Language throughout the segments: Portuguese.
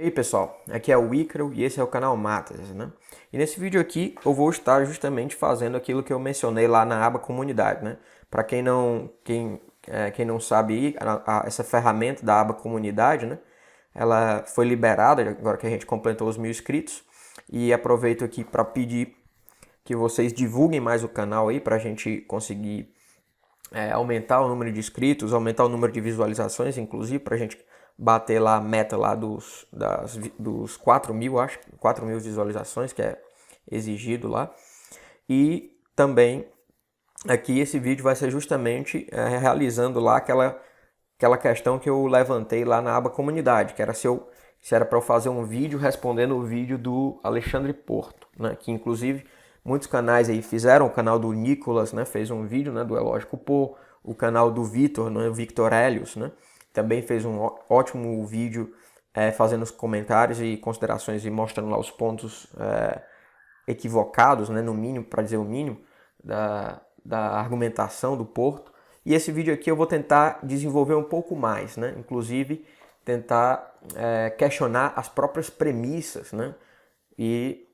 E aí pessoal, aqui é o Ícaro e esse é o canal Matas, né? E nesse vídeo aqui eu vou estar justamente fazendo aquilo que eu mencionei lá na aba comunidade, né? Para quem não sabe, essa ferramenta da aba comunidade, né? Ela foi liberada agora que a gente completou os 1000 inscritos e aproveito aqui para pedir que vocês divulguem mais o canal aí para a gente conseguir aumentar o número de inscritos, aumentar o número de visualizações, inclusive para a gente bater lá a meta lá dos 4.000, acho, 4.000 visualizações que é exigido lá. E também aqui esse vídeo vai ser justamente realizando lá aquela questão que eu levantei lá na aba comunidade, que era se era para eu fazer um vídeo respondendo o vídeo do Alexandre Porto, né? Que inclusive muitos canais aí fizeram, o canal do Nicolas, né, fez um vídeo, né, do Elógico Pô, o canal do Vitor, né, o Victor Helios, né, também fez um ótimo vídeo fazendo os comentários e considerações e mostrando lá os pontos equivocados, né, no mínimo, para dizer o mínimo, da argumentação do Porto. E esse vídeo aqui eu vou tentar desenvolver um pouco mais, né, inclusive tentar questionar as próprias premissas, né, e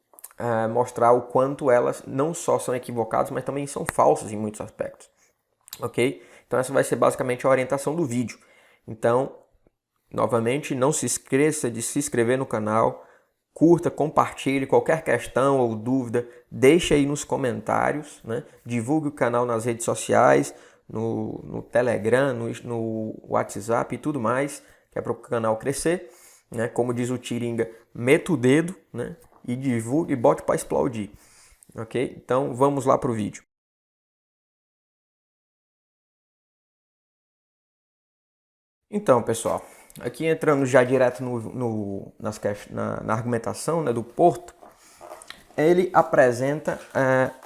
mostrar o quanto elas não só são equivocadas, mas também são falsas em muitos aspectos. Ok? Então essa vai ser basicamente a orientação do vídeo. Então, novamente, não se esqueça de se inscrever no canal, curta, compartilhe, qualquer questão ou dúvida, deixe aí nos comentários, né? Divulgue o canal nas redes sociais, no Telegram, no WhatsApp e tudo mais, que é para o canal crescer, né? Como diz o Tiringa, meta o dedo, né? E divulgue e bote para explodir, ok? Então vamos lá para o vídeo. Então, pessoal, aqui entrando já direto na argumentação, né, do Porto, ele apresenta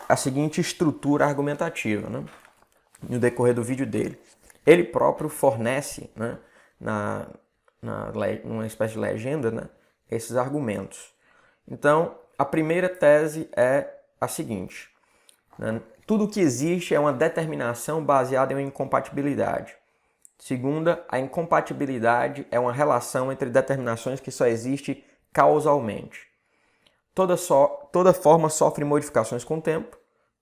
a seguinte estrutura argumentativa, né, no decorrer do vídeo dele. Ele próprio fornece, né, numa espécie de legenda, né, esses argumentos. Então, a primeira tese é a seguinte, né, tudo que existe é uma determinação baseada em uma incompatibilidade. Segunda, a incompatibilidade é uma relação entre determinações que só existe causalmente. Toda forma sofre modificações com o tempo.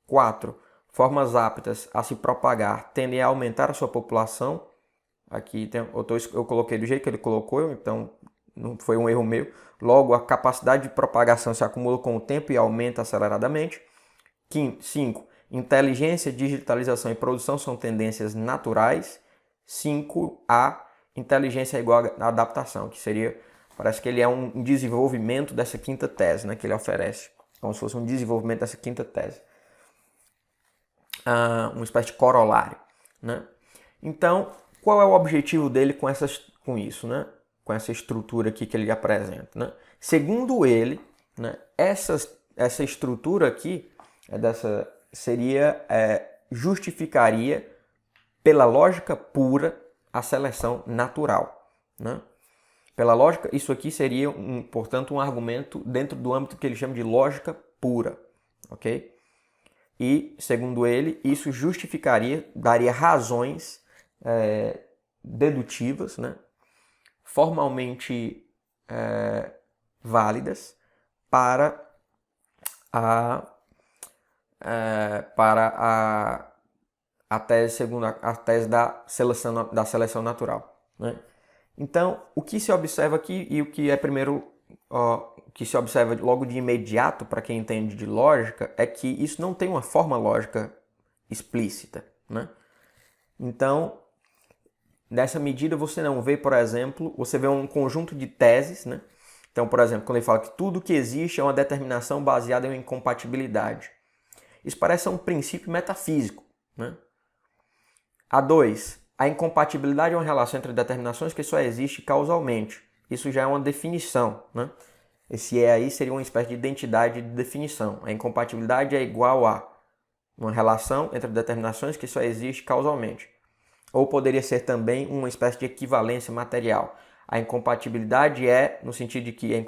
4. Formas aptas a se propagar tendem a aumentar a sua população. Aqui eu coloquei do jeito que ele colocou, então não foi um erro meu. Logo, a capacidade de propagação se acumula com o tempo e aumenta aceleradamente. 5. Inteligência, digitalização e produção são tendências naturais. 5A, inteligência é igual a adaptação, que seria, parece que ele é um desenvolvimento dessa quinta tese, né, que ele oferece, como se fosse um desenvolvimento dessa quinta tese, uma espécie de corolário, né? Então, qual é o objetivo dele com isso, né? Com essa estrutura aqui que ele apresenta, né? Segundo ele, né, essa estrutura aqui justificaria pela lógica pura a seleção natural, né? Pela lógica, isso aqui seria, portanto, um argumento dentro do âmbito que ele chama de lógica pura, ok? E, segundo ele, isso daria razões dedutivas, né? Formalmente válidas para a tese da seleção natural, né? Então, o que se observa aqui e o que é o que se observa logo de imediato para quem entende de lógica é que isso não tem uma forma lógica explícita, né? Então, nessa medida você não vê, por exemplo, você vê um conjunto de teses, né? Então, por exemplo, quando ele fala que tudo que existe é uma determinação baseada em uma incompatibilidade. Isso parece um princípio metafísico, né? A 2. A incompatibilidade é uma relação entre determinações que só existe causalmente. Isso já é uma definição, né? Esse aí seria uma espécie de identidade de definição. A incompatibilidade é igual a uma relação entre determinações que só existe causalmente. Ou poderia ser também uma espécie de equivalência material. A incompatibilidade é no sentido de que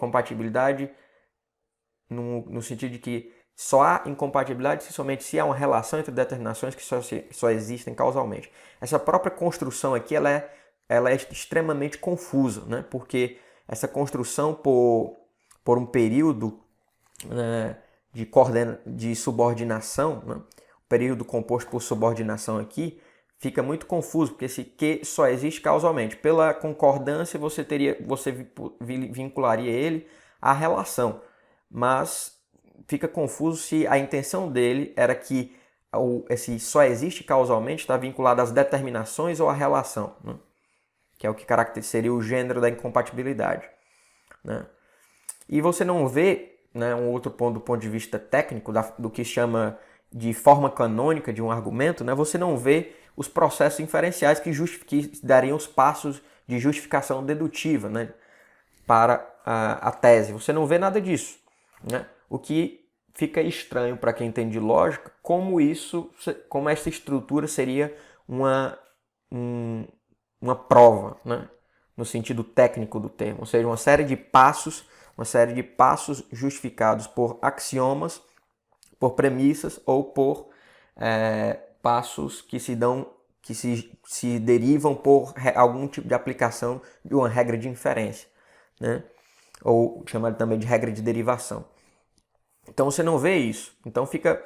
no sentido de que só há incompatibilidade somente se há uma relação entre determinações que só existem causalmente. Essa própria construção aqui ela é extremamente confusa, né? Porque essa construção por um período, né, de subordinação, né? O período composto por subordinação aqui fica muito confuso, porque esse que só existe causalmente. Pela concordância, você vincularia ele à relação, mas fica confuso se a intenção dele era que esse só existe causalmente está vinculado às determinações ou à relação, né? Que é o que seria o gênero da incompatibilidade, né? E você não vê, né, um outro ponto do ponto de vista técnico, do que chama de forma canônica de um argumento, né? Você não vê os processos inferenciais que dariam os passos de justificação dedutiva, né, para a tese. Você não vê nada disso, né? O que fica estranho para quem entende lógica, como essa estrutura seria uma prova, né, no sentido técnico do termo, ou seja, uma série de passos justificados por axiomas, por premissas ou por passos que se derivam por algum tipo de aplicação de uma regra de inferência, né? Ou chamado também de regra de derivação. Então você não vê isso. Então fica,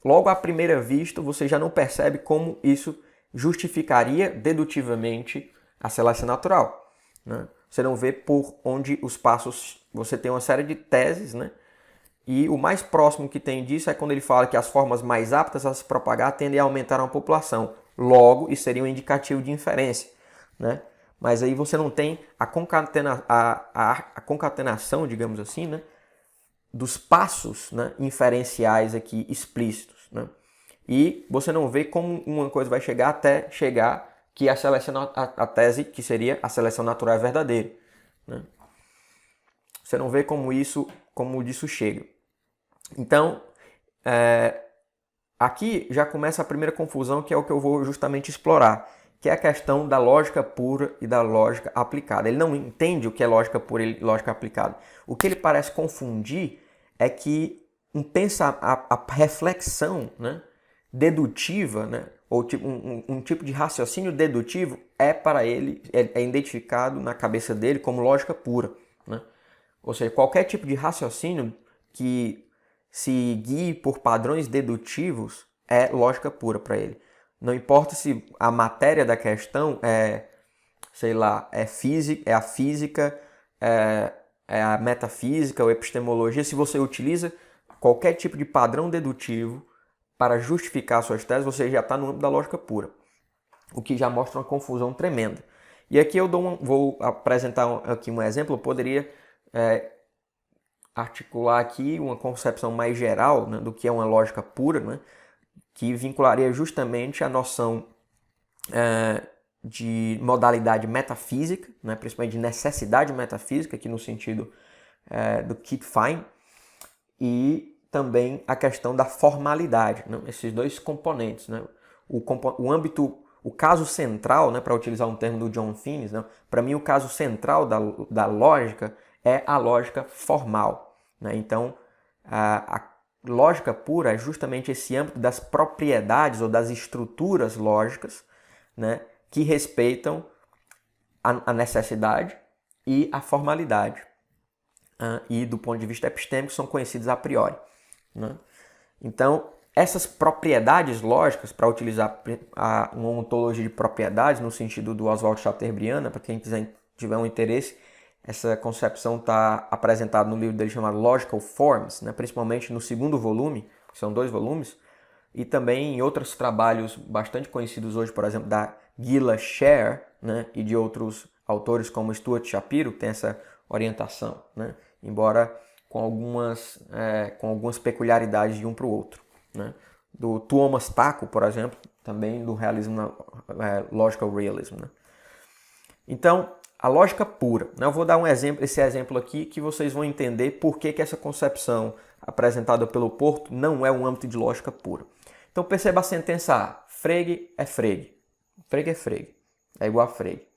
logo à primeira vista, você já não percebe como isso justificaria dedutivamente a seleção natural, né? Você não vê por onde os passos, você tem uma série de teses, né? E o mais próximo que tem disso é quando ele fala que as formas mais aptas a se propagar tendem a aumentar a população. Logo, isso seria um indicativo de inferência, né? Mas aí você não tem a concatenação, digamos assim, né, dos passos, né, inferenciais aqui explícitos, né? E você não vê como uma coisa vai chegar até chegar que a tese que seria a seleção natural é verdadeira, né? Você não vê como disso chega. Então, aqui já começa a primeira confusão, que é o que eu vou justamente explorar, que é a questão da lógica pura e da lógica aplicada. Ele não entende o que é lógica pura e lógica aplicada. O que ele parece confundir é que a reflexão, né, dedutiva, né, ou um tipo de raciocínio dedutivo para ele, é identificado na cabeça dele como lógica pura, né? Ou seja, qualquer tipo de raciocínio que se guie por padrões dedutivos é lógica pura para ele. Não importa se a matéria da questão sei lá, física, é a física, é a metafísica ou epistemologia, se você utiliza qualquer tipo de padrão dedutivo para justificar suas teses, você já está no âmbito da lógica pura, o que já mostra uma confusão tremenda. E aqui eu vou apresentar aqui um exemplo. Eu poderia articular aqui uma concepção mais geral, né, do que é uma lógica pura, né, que vincularia justamente a noção de modalidade metafísica, né, principalmente de necessidade metafísica, aqui no sentido do Kit Fine, e também a questão da formalidade, né, esses dois componentes, né, o caso central, né, para utilizar um termo do John Finnes, né, para mim o caso central da lógica é a lógica formal, né? Então, a lógica pura é justamente esse âmbito das propriedades ou das estruturas lógicas, né, que respeitam a necessidade e a formalidade. E do ponto de vista epistêmico são conhecidos a priori, né? Então, essas propriedades lógicas, para utilizar uma ontologia de propriedades no sentido do Oswald Chateaubriand, para quem tiver um interesse, essa concepção está apresentada no livro dele chamado Logical Forms, né, principalmente no segundo volume, que são 2 volumes, e também em outros trabalhos bastante conhecidos hoje, por exemplo, da Gila Scher, né, e de outros autores como Stuart Shapiro, que tem essa orientação, né, embora com algumas peculiaridades de um para o outro, né. Do Thomas Taco, por exemplo, também do realismo, logical realism, né. Então, a lógica pura, né? Eu vou dar esse exemplo aqui que vocês vão entender por que essa concepção apresentada pelo Porto não é um âmbito de lógica pura. Então perceba a sentença A. Frege é frege. Frege é frege. É igual a frege.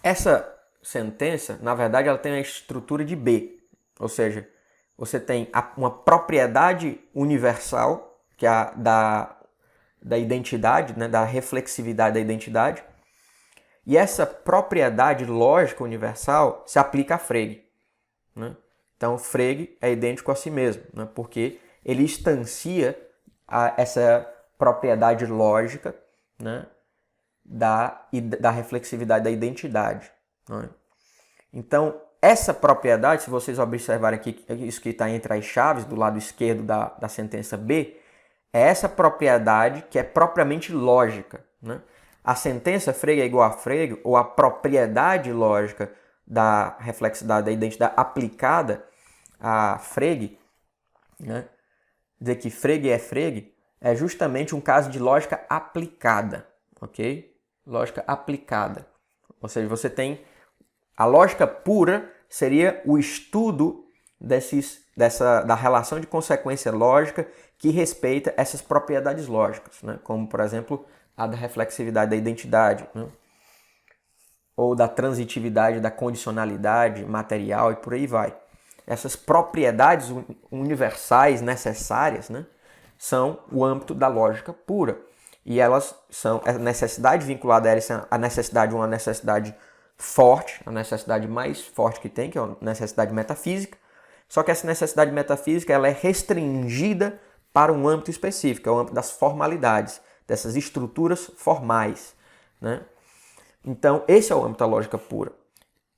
Essa sentença, na verdade, ela tem a estrutura de B. Ou seja, você tem uma propriedade universal, que é a da identidade, né? Da reflexividade da identidade. E essa propriedade lógica universal se aplica a Frege, né? Então, Frege é idêntico a si mesmo, né? Porque ele instancia essa propriedade lógica, né? da reflexividade da identidade, né? Então, essa propriedade, se vocês observarem aqui, isso que está entre as chaves, do lado esquerdo da sentença B, é essa propriedade que é propriamente lógica, né? A sentença Frege é igual a Frege, ou a propriedade lógica da reflexidade da identidade aplicada a Frege, né? Dizer que Frege é Frege é justamente um caso de lógica aplicada, ok? Lógica aplicada. Ou seja, você tem a lógica pura seria o estudo da relação de consequência lógica que respeita essas propriedades lógicas, né? Como, por exemplo, a da reflexividade da identidade, né? Ou da transitividade, da condicionalidade material e por aí vai. Essas propriedades universais necessárias, né, são o âmbito da lógica pura. E elas são a necessidade vinculada a elas, a necessidade, uma necessidade forte, a necessidade mais forte que tem, que é a necessidade metafísica. Só que essa necessidade metafísica ela é restringida para um âmbito específico, é o âmbito das formalidades, dessas estruturas formais, né? Então, esse é o âmbito da lógica pura.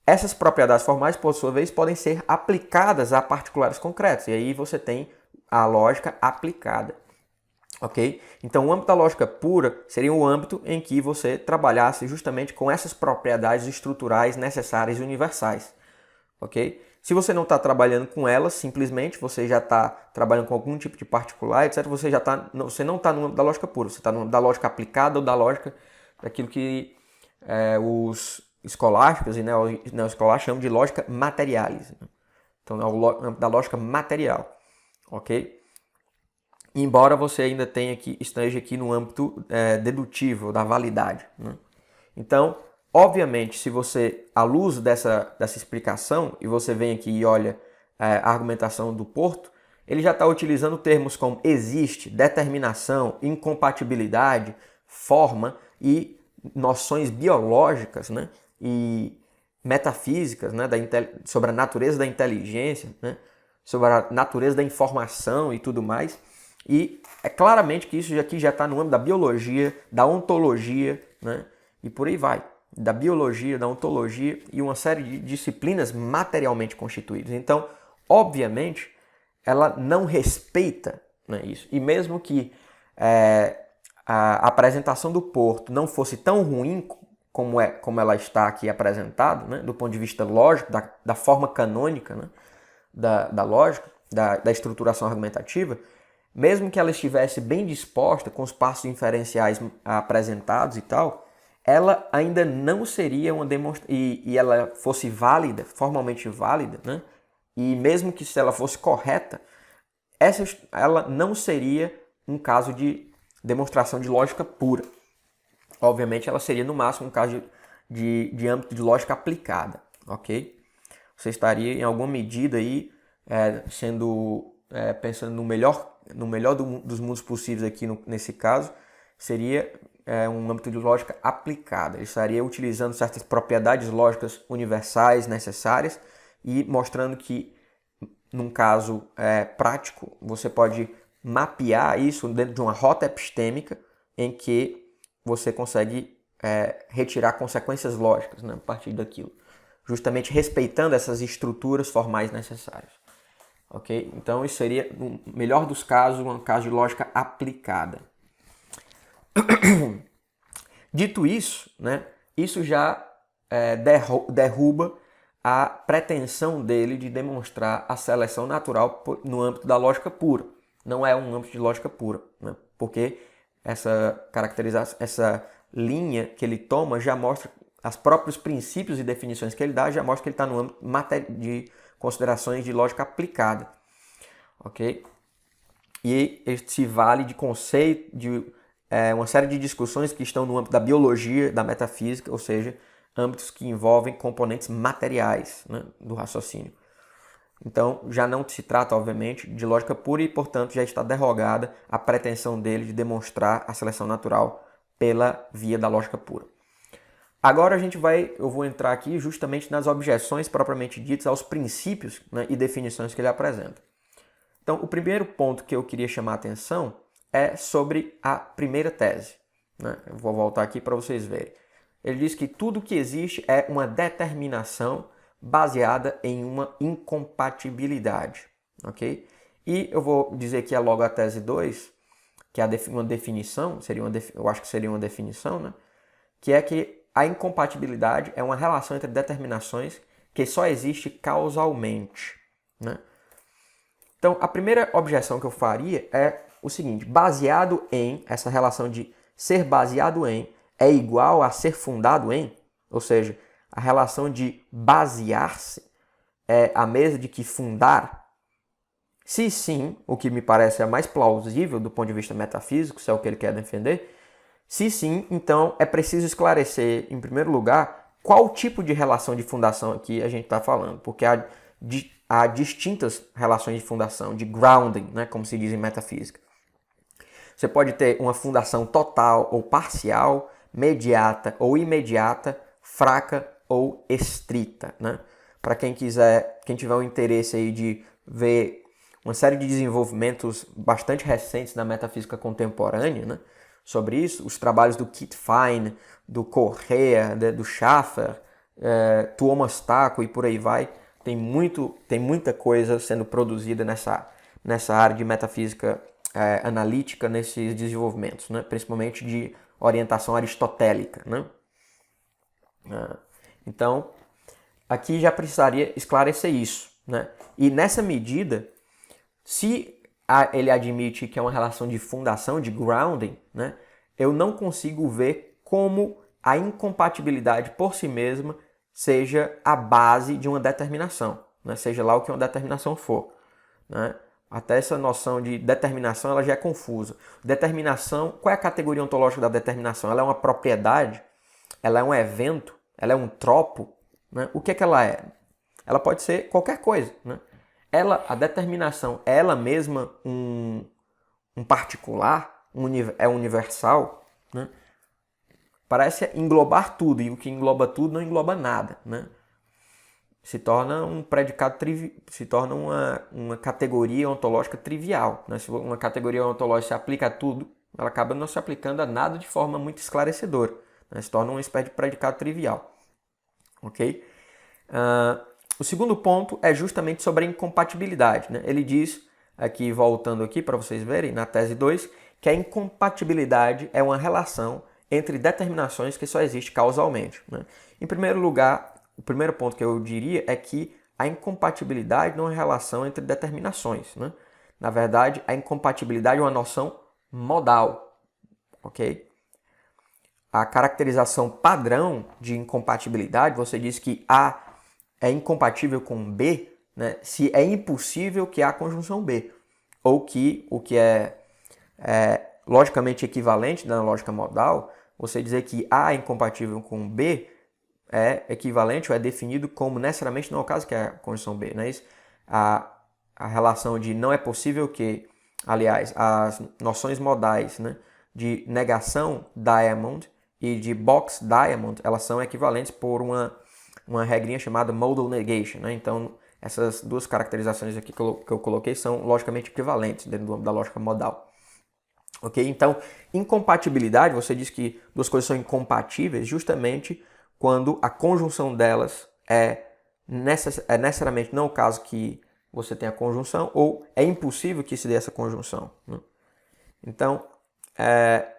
Essas propriedades formais, por sua vez, podem ser aplicadas a particulares concretos, e aí você tem a lógica aplicada. Ok? Então, o âmbito da lógica pura seria um âmbito em que você trabalhasse justamente com essas propriedades estruturais necessárias e universais. Ok? Se você não está trabalhando com elas, simplesmente você já está trabalhando com algum tipo de particular, etc., você não está no âmbito da lógica pura, você está no âmbito da lógica aplicada ou da lógica daquilo que os escolásticos e neoescolásticos chamam de lógica materialis, né? Então, é o âmbito da lógica material. Ok? Embora você ainda esteja aqui no âmbito dedutivo, da validade, né? Então, obviamente, se você, à luz dessa explicação, e você vem aqui e olha a argumentação do Porto, ele já está utilizando termos como existe, determinação, incompatibilidade, forma e noções biológicas, né? E metafísicas, né? Sobre a natureza da inteligência, né? Sobre a natureza da informação e tudo mais. E é claramente que isso aqui já está no âmbito da biologia, da ontologia, né? E por aí vai. Da biologia, da ontologia e uma série de disciplinas materialmente constituídas. Então, obviamente, ela não respeita, né, isso. E mesmo que a apresentação do Porto não fosse tão ruim como ela está aqui apresentada, né, do ponto de vista lógico, da forma canônica, né, da lógica, da estruturação argumentativa, mesmo que ela estivesse bem disposta, com os passos inferenciais apresentados e tal, ela ainda não seria uma demonstração, e ela fosse válida, formalmente válida, né? E mesmo que se ela fosse correta, ela não seria um caso de demonstração de lógica pura. Obviamente, ela seria no máximo um caso de âmbito de lógica aplicada, ok? Você estaria em alguma medida aí pensando no melhor dos mundos possíveis aqui nesse caso, seria um âmbito de lógica aplicada. Ele estaria utilizando certas propriedades lógicas universais necessárias e mostrando que, num caso prático, você pode mapear isso dentro de uma rota epistêmica em que você consegue retirar consequências lógicas, né, a partir daquilo, justamente respeitando essas estruturas formais necessárias. Ok? Então, isso seria, no melhor dos casos, um caso de lógica aplicada. Dito isso, né, isso já derruba a pretensão dele de demonstrar a seleção natural no âmbito da lógica pura. Não é um âmbito de lógica pura, né, porque essa caracterização, essa linha que ele toma já mostra os próprios princípios e definições que ele dá, já mostra que ele está no âmbito de considerações de lógica aplicada, ok? E ele se vale de conceito, de uma série de discussões que estão no âmbito da biologia, da metafísica, ou seja, âmbitos que envolvem componentes materiais, né, do raciocínio. Então, já não se trata, obviamente, de lógica pura e, portanto, já está derrogada a pretensão dele de demonstrar a seleção natural pela via da lógica pura. Agora eu vou entrar aqui justamente nas objeções propriamente ditas aos princípios, né, e definições que ele apresenta. Então, o primeiro ponto que eu queria chamar a atenção é sobre a primeira tese, né? Eu vou voltar aqui para vocês verem. Ele diz que tudo que existe é uma determinação baseada em uma incompatibilidade, ok? E eu vou dizer aqui logo a tese 2, que é uma definição, eu acho que seria uma definição, né? Que é que a incompatibilidade é uma relação entre determinações que só existe causalmente, né? Então, a primeira objeção que eu faria é o seguinte: baseado em, essa relação de ser baseado em é igual a ser fundado em, ou seja, a relação de basear-se é a mesma de que fundar? Se sim, o que me parece é mais plausível do ponto de vista metafísico, se é o que ele quer defender, se sim, então é preciso esclarecer, em primeiro lugar, qual tipo de relação de fundação aqui a gente está falando, porque há distintas relações de fundação, de grounding, né, como se diz em metafísica. Você pode ter uma fundação total ou parcial, mediata ou imediata, fraca ou estrita, né? Para quem tiver um interesse aí de ver uma série de desenvolvimentos bastante recentes na metafísica contemporânea, né, sobre isso, os trabalhos do Kit Fine, do Correa, do Schaffer, Tuomas Taco e por aí vai, tem muita coisa sendo produzida nessa área de metafísica analítica, nesses desenvolvimentos, né, principalmente de orientação aristotélica, né? Então, aqui já precisaria esclarecer isso, né? E nessa medida, se ele admite que é uma relação de fundação, de grounding, né, eu não consigo ver como a incompatibilidade por si mesma seja a base de uma determinação, né, seja lá o que uma determinação for, né? Até essa noção de determinação ela já é confusa. Determinação, qual é a categoria ontológica da determinação? Ela é uma propriedade? Ela é um evento? Ela é um tropo? Né? O que é que ela é? Ela pode ser qualquer coisa, né? A determinação é ela mesma um particular, é universal, né? Parece englobar tudo, e o que engloba tudo não engloba nada, né? Se torna um predicado se torna uma categoria ontológica trivial, né? Se uma categoria ontológica se aplica a tudo, ela acaba não se aplicando a nada de forma muito esclarecedora, né? Se torna uma espécie de predicado trivial, ok? O segundo ponto é justamente sobre a incompatibilidade, né? Ele diz, aqui voltando aqui para vocês verem, na tese 2, que a incompatibilidade é uma relação entre determinações que só existe causalmente, né? Em primeiro lugar, o primeiro ponto que eu diria é que a incompatibilidade não é uma relação entre determinações, né? Na verdade, a incompatibilidade é uma noção modal, ok? A caracterização padrão de incompatibilidade, você diz que A é incompatível com B, né, se é impossível que A conjunção B, ou que o que é logicamente equivalente na lógica modal, você dizer que A é incompatível com B é equivalente ou é definido como necessariamente não é o caso que é a conjunção B, não é isso? A relação de não é possível que, aliás, as noções modais, né, de negação diamond e de box diamond, elas são equivalentes por uma regrinha chamada modal negation, né? Então, essas duas caracterizações aqui que eu coloquei são logicamente equivalentes dentro da lógica modal. Ok? Então, incompatibilidade, você diz que duas coisas são incompatíveis justamente quando a conjunção delas é necessariamente não o caso que você tem a conjunção, ou é impossível que se dê essa conjunção, né? Então,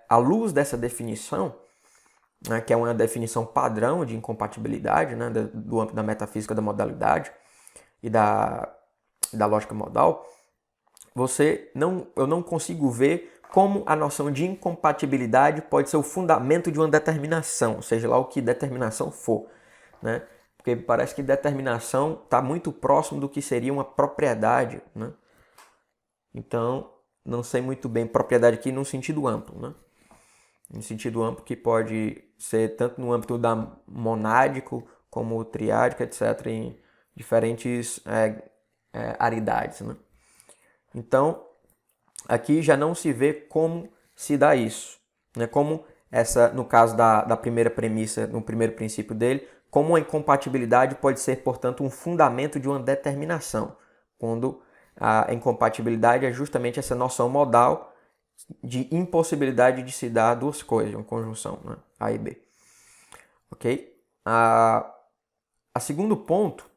à luz dessa definição, né, que é uma definição padrão de incompatibilidade, né, do âmbito da metafísica da modalidade e da lógica modal, eu não consigo ver como a noção de incompatibilidade pode ser o fundamento de uma determinação, seja lá o que determinação for, né? Porque parece que determinação está muito próximo do que seria uma propriedade, né? Então, não sei muito bem, propriedade aqui num sentido amplo, né? No sentido amplo que pode ser tanto no âmbito da monádico como triádico, etc., em diferentes aridades, né? Então, aqui já não se vê como se dá isso, né? Como no caso da primeira premissa, no primeiro princípio dele, como a incompatibilidade pode ser, portanto, um fundamento de uma determinação, quando a incompatibilidade é justamente essa noção modal de impossibilidade de se dar duas coisas, uma conjunção, né? A e B. Ok? A segundo ponto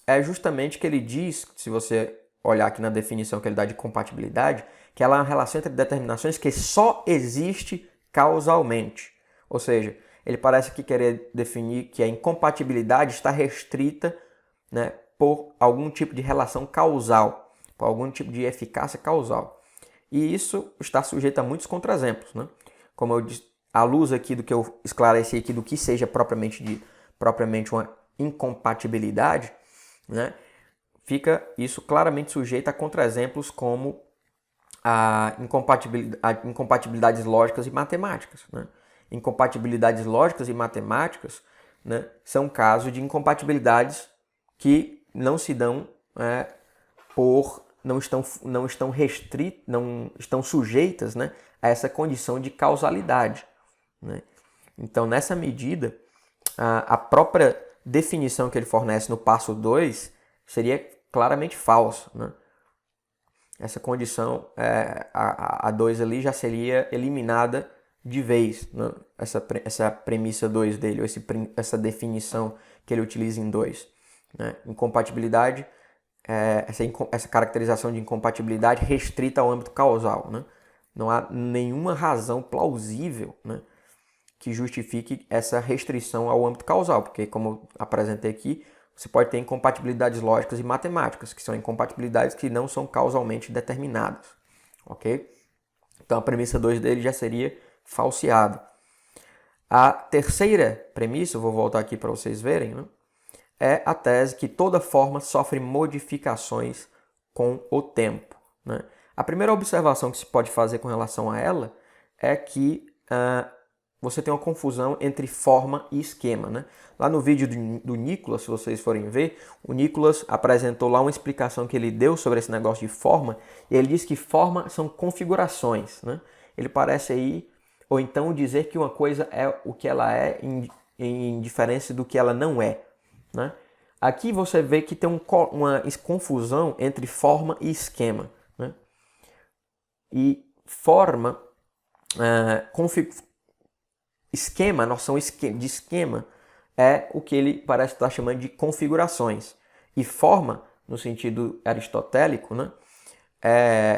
é justamente que ele diz, se você olhar aqui na definição que ele dá de compatibilidade, que ela é uma relação entre determinações que só existe causalmente. Ou seja, ele parece aqui querer definir que a incompatibilidade está restrita, né, por algum tipo de relação causal, por algum tipo de eficácia causal. E isso está sujeito a muitos contraexemplos, né? Como eu disse, à luz aqui do que eu esclareci aqui do que seja propriamente uma incompatibilidade, né, fica isso claramente sujeito a contraexemplos como a incompatibilidades lógicas e matemáticas, né? Incompatibilidades lógicas e matemáticas, né, são casos de incompatibilidades que não se dão não estão sujeitas, né, a essa condição de causalidade, né? Então, nessa medida, a própria definição que ele fornece no passo 2 seria claramente falsa, né? Essa condição, a 2 ali já seria eliminada de vez, né? Essa premissa 2 dele, ou essa definição que ele utiliza em 2. Né? Incompatibilidade, essa caracterização de incompatibilidade restrita ao âmbito causal. Né? Não há nenhuma razão plausível, né, que justifique essa restrição ao âmbito causal, porque, como eu apresentei aqui, você pode ter incompatibilidades lógicas e matemáticas, que são incompatibilidades que não são causalmente determinadas. Ok? Então a premissa 2 dele já seria falseada. A terceira premissa, eu vou voltar aqui para vocês verem, né, é a tese que toda forma sofre modificações com o tempo. Né? A primeira observação que se pode fazer com relação a ela é que você tem uma confusão entre forma e esquema. Né? Lá no vídeo do Nicolas, se vocês forem ver, o Nicolas apresentou lá uma explicação que ele deu sobre esse negócio de forma, e ele diz que forma são configurações. Né? Ele parece aí, ou então dizer que uma coisa é o que ela é em diferença do que ela não é. Né? Aqui você vê que tem uma confusão entre forma e esquema. Né? E forma, esquema, a noção de esquema é o que ele parece estar chamando de configurações. E forma, no sentido aristotélico, né,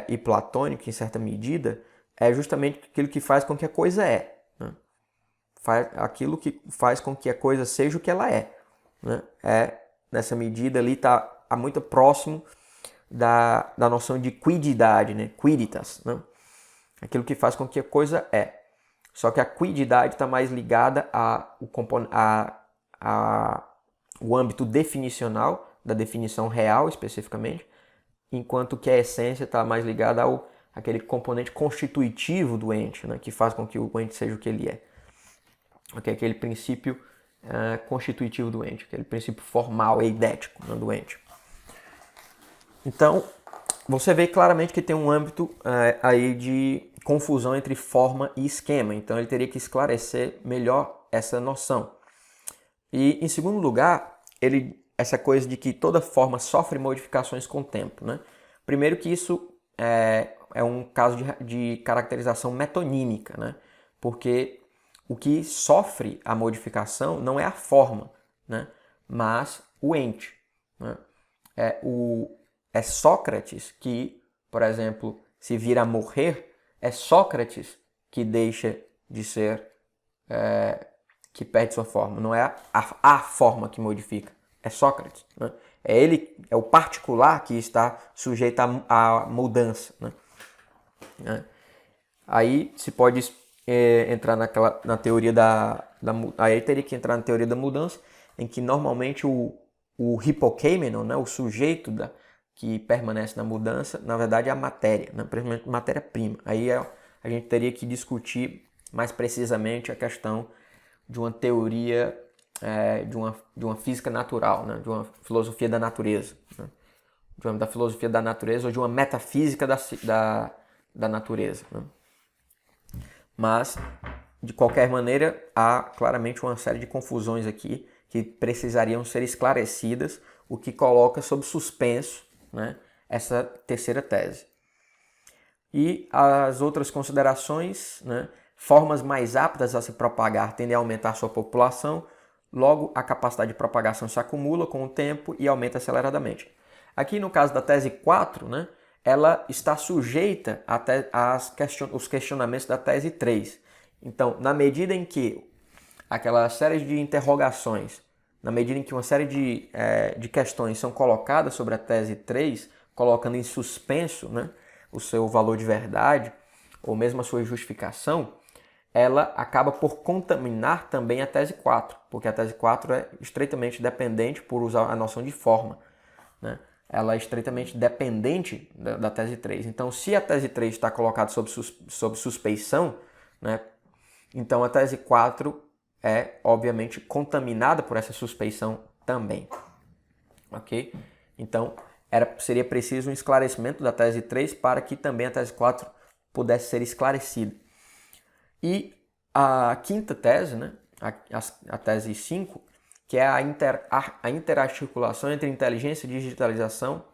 e platônico em certa medida, é justamente aquilo que faz com que a coisa é. Né? Aquilo que faz com que a coisa seja o que ela é. Né? Nessa medida ali está muito próximo da noção de quididade, né? Quiditas, né? Aquilo que faz com que a coisa é. Só que a quididade está mais ligada o âmbito definicional, da definição real especificamente, enquanto que a essência está mais ligada àquele componente constitutivo do ente, né? Que faz com que o ente seja o que ele é. Okay? Aquele princípio constitutivo do ente, aquele princípio formal, eidético, né, do ente. Então, você vê claramente que tem um âmbito aí de confusão entre forma e esquema. Então, ele teria que esclarecer melhor essa noção. E, em segundo lugar, essa coisa de que toda forma sofre modificações com o tempo. Né? Primeiro que isso é um caso de caracterização metonímica, né? Porque o que sofre a modificação não é a forma, né, mas o ente. Né? É Sócrates que, por exemplo, se vir a morrer, é Sócrates que deixa de ser, que perde sua forma. Não é a forma que modifica, é Sócrates. Né? É o particular que está sujeito à mudança. Né? Aí se pode entrar na teoria aí teria que entrar na teoria da mudança, em que normalmente o hipokeimenon, né, o sujeito que permanece na mudança, na verdade é a matéria, né, principalmente matéria-prima. Aí a gente teria que discutir mais precisamente a questão de uma teoria, de uma física natural, né, de uma filosofia da natureza, né, da filosofia da natureza ou de uma metafísica da natureza. Né. Mas de qualquer maneira, há claramente uma série de confusões aqui que precisariam ser esclarecidas, o que coloca sob suspenso, né, essa terceira tese. E as outras considerações, né, formas mais aptas a se propagar tendem a aumentar sua população, logo a capacidade de propagação se acumula com o tempo e aumenta aceleradamente. Aqui no caso da tese 4, né, ela está sujeita aos questionamentos da tese 3. Então, na medida em que aquela série de interrogações, na medida em que uma série de questões são colocadas sobre a tese 3, colocando em suspenso, né, o seu valor de verdade, ou mesmo a sua justificação, ela acaba por contaminar também a tese 4, porque a tese 4 é estreitamente dependente, por usar a noção de forma, né? Ela é estreitamente dependente da tese 3. Então, se a tese 3 está colocada sob suspeição, né, então a tese 4 é, obviamente, contaminada por essa suspeição também. Ok? Então, seria preciso um esclarecimento da tese 3 para que também a tese 4 pudesse ser esclarecida. E a quinta tese, né, a tese 5, que é a interarticulação entre inteligência e digitalização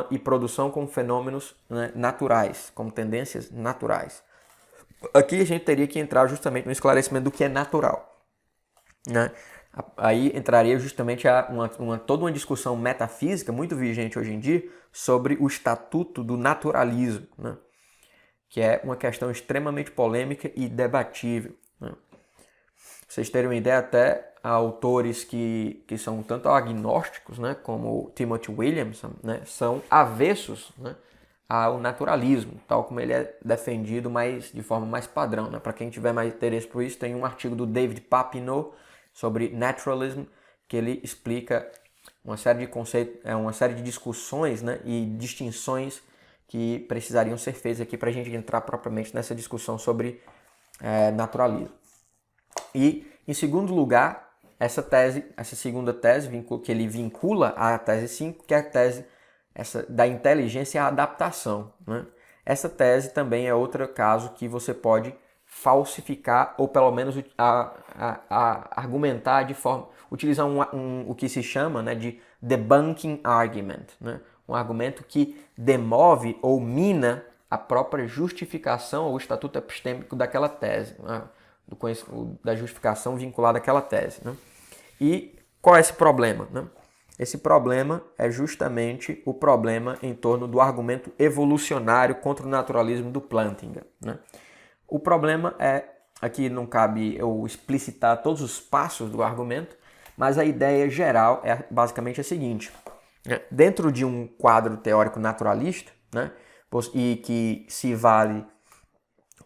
e produção como fenômenos, né, naturais, como tendências naturais. Aqui a gente teria que entrar justamente no esclarecimento do que é natural, né? Aí entraria justamente toda uma discussão metafísica muito vigente hoje em dia sobre o estatuto do naturalismo, né? Que é uma questão extremamente polêmica e debatível, né? Pra vocês terem uma ideia, até há autores que são tanto agnósticos, né, como Timothy Williamson, né, são avessos, né, ao naturalismo, tal como ele é defendido de forma mais padrão, né? Para quem tiver mais interesse por isso, tem um artigo do David Papineau sobre naturalism, que ele explica uma série de conceitos, uma série de discussões, né, e distinções que precisariam ser feitas aqui para a gente entrar propriamente nessa discussão sobre naturalismo. E, em segundo lugar, essa segunda tese, que ele vincula à tese 5, que é a tese da inteligência e a adaptação, né? Essa tese também é outro caso que você pode falsificar ou pelo menos argumentar de forma... utilizar o que se chama, né, de debunking argument, né? Um argumento que demove ou mina a própria justificação ou o estatuto epistêmico daquela tese, né? Da justificação vinculada àquela tese, né? E qual é esse problema, né? Esse problema é justamente o problema em torno do argumento evolucionário contra o naturalismo do Plantinga, né? O problema aqui não cabe eu explicitar todos os passos do argumento, mas a ideia geral é basicamente a seguinte, né? Dentro de um quadro teórico naturalista, né, e que se vale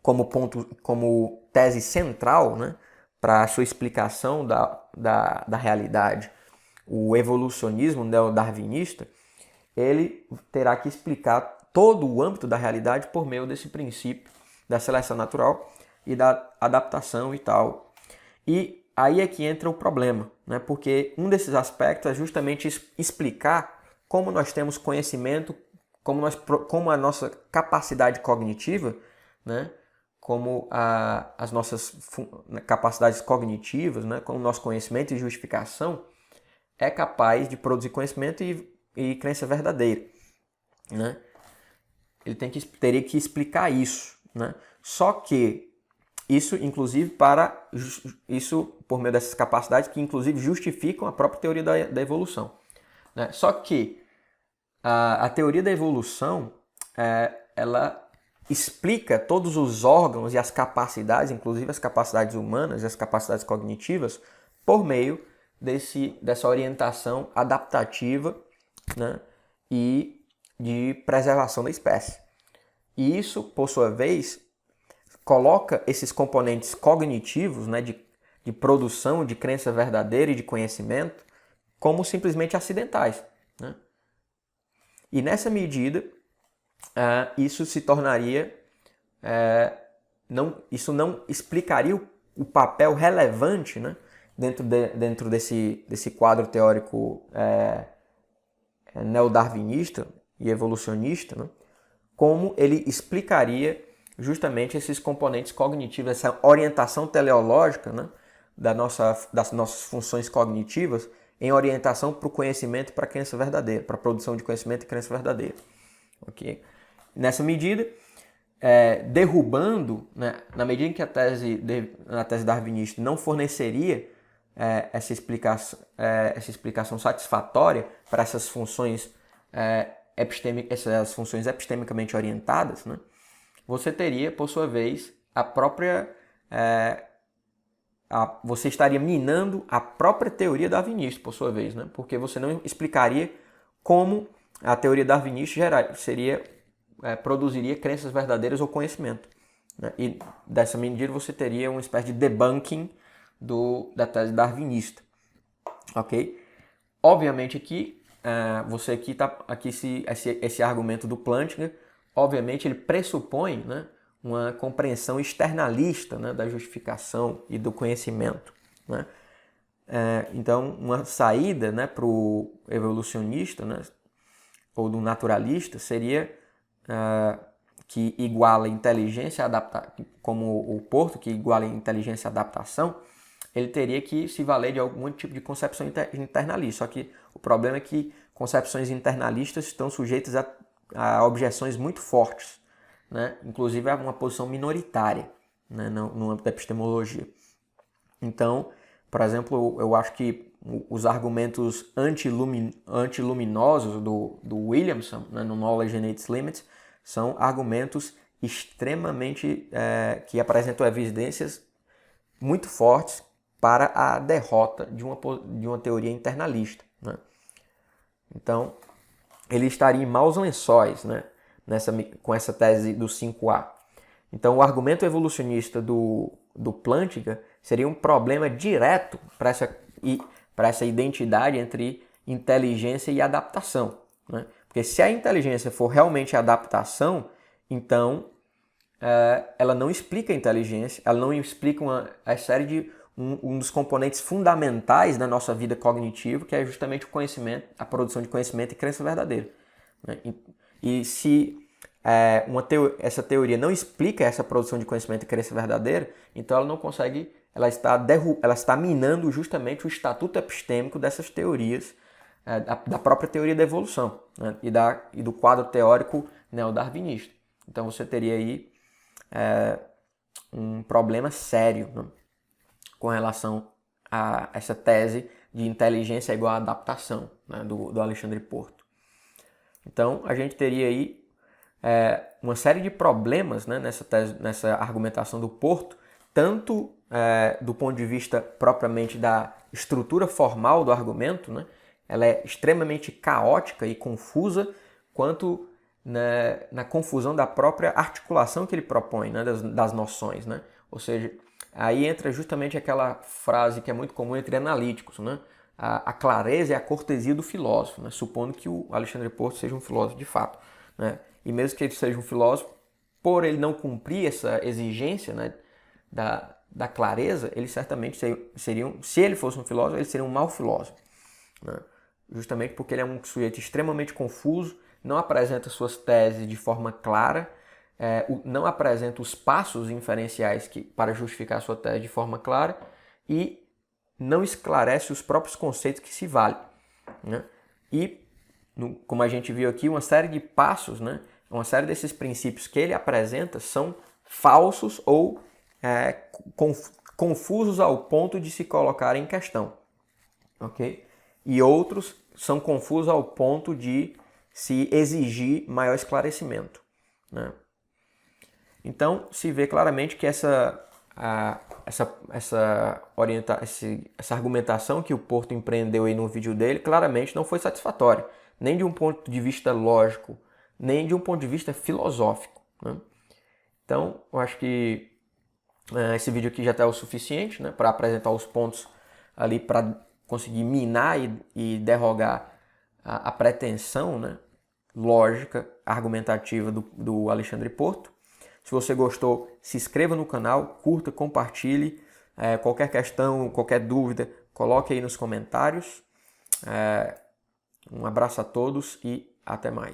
como tese central, né, para a sua explicação da realidade, o evolucionismo neodarwinista, ele terá que explicar todo o âmbito da realidade por meio desse princípio da seleção natural e da adaptação e tal. E aí é que entra o problema, né? Porque um desses aspectos é justamente explicar como nós temos conhecimento, como a nossa capacidade cognitiva, né? Como as nossas capacidades cognitivas, né? Como o nosso conhecimento e justificação é capaz de produzir conhecimento e crença verdadeira, né? Ele teria que explicar isso, né? Só que isso, inclusive, por meio dessas capacidades que, inclusive, justificam a própria teoria da evolução, né? Só que a teoria da evolução, ela explica todos os órgãos e as capacidades, inclusive as capacidades humanas e as capacidades cognitivas, por meio dessa orientação adaptativa, né, e de preservação da espécie. E isso, por sua vez, coloca esses componentes cognitivos, né, de produção, de crença verdadeira e de conhecimento, como simplesmente acidentais, né? E nessa medida, isso se tornaria... isso não explicaria o papel relevante, né, dentro desse quadro teórico neodarwinista e evolucionista, né, como ele explicaria justamente esses componentes cognitivos, essa orientação teleológica, né, das nossas funções cognitivas em orientação para o conhecimento e para a crença verdadeira, para a produção de conhecimento e crença verdadeira. Okay? Nessa medida, derrubando, né, na medida em que a tese darwinista não forneceria essa explicação satisfatória para essas funções epistemicamente orientadas, né, você teria, por sua vez, você estaria minando a própria teoria darwinista, por sua vez, né, porque você não explicaria como a teoria darwinista produziria crenças verdadeiras ou conhecimento. Né? E dessa medida você teria uma espécie de debunking da tese darwinista. Ok? Obviamente aqui, esse argumento do Plantinga, obviamente ele pressupõe, né, uma compreensão externalista, né, da justificação e do conhecimento. Né? Então, uma saída, né, para o evolucionista, né, ou do naturalista seria que iguala inteligência como o Porto, que iguala inteligência e adaptação, ele teria que se valer de algum tipo de concepção internalista. Só que o problema é que concepções internalistas estão sujeitas a objeções muito fortes, né? Inclusive a uma posição minoritária, né, no âmbito da epistemologia. Então, por exemplo, eu acho que os argumentos antiluminosos do Williamson, né, no Knowledge and Its Limits, são argumentos extremamente que apresentam evidências muito fortes para a derrota de uma teoria internalista. Né? Então, ele estaria em maus lençóis, né, com essa tese do 5A. Então, o argumento evolucionista do Plantinga seria um problema direto para essa identidade entre inteligência e adaptação. Né? Porque se a inteligência for realmente a adaptação, então ela não explica a inteligência, ela não explica a série de um dos componentes fundamentais da nossa vida cognitiva, que é justamente o conhecimento, a produção de conhecimento e crença verdadeira. Né? E se essa teoria não explica essa produção de conhecimento e crença verdadeira, então ela não consegue, ela está minando justamente o estatuto epistêmico dessas teorias, da própria teoria da evolução, né? e do quadro teórico neodarwinista. Então você teria aí um problema sério, né, com relação a essa tese de inteligência igual a adaptação, né, do Alexandre Porto. Então a gente teria aí uma série de problemas, né, nessa argumentação do Porto, tanto do ponto de vista propriamente da estrutura formal do argumento, né, ela é extremamente caótica e confusa, quanto na confusão da própria articulação que ele propõe, né, das noções. Né? Ou seja, aí entra justamente aquela frase que é muito comum entre analíticos, né? A clareza é a cortesia do filósofo, né? Supondo que o Alexandre Porto seja um filósofo de fato. Né? E mesmo que ele seja um filósofo, por ele não cumprir essa exigência, né, da clareza, ele certamente seria, se ele fosse um filósofo, ele seria um mau filósofo. Né? Justamente porque ele é um sujeito extremamente confuso, não apresenta suas teses de forma clara, não apresenta os passos inferenciais para justificar a sua tese de forma clara e não esclarece os próprios conceitos que se valem. Né? E, como a gente viu aqui, uma série de passos, né, uma série desses princípios que ele apresenta são falsos ou confusos ao ponto de se colocar em questão. Okay? E outros são confusos ao ponto de se exigir maior esclarecimento. Né? Então, se vê claramente que essa argumentação que o Porto empreendeu aí no vídeo dele, claramente não foi satisfatória, nem de um ponto de vista lógico, nem de um ponto de vista filosófico. Né? Então, eu acho que esse vídeo aqui já está o suficiente, né, para apresentar os pontos ali para conseguir minar e derrogar a pretensão, né, lógica, argumentativa do Alexandre Porto. Se você gostou, se inscreva no canal, curta, compartilhe. Qualquer questão, qualquer dúvida, coloque aí nos comentários. Um abraço a todos e até mais.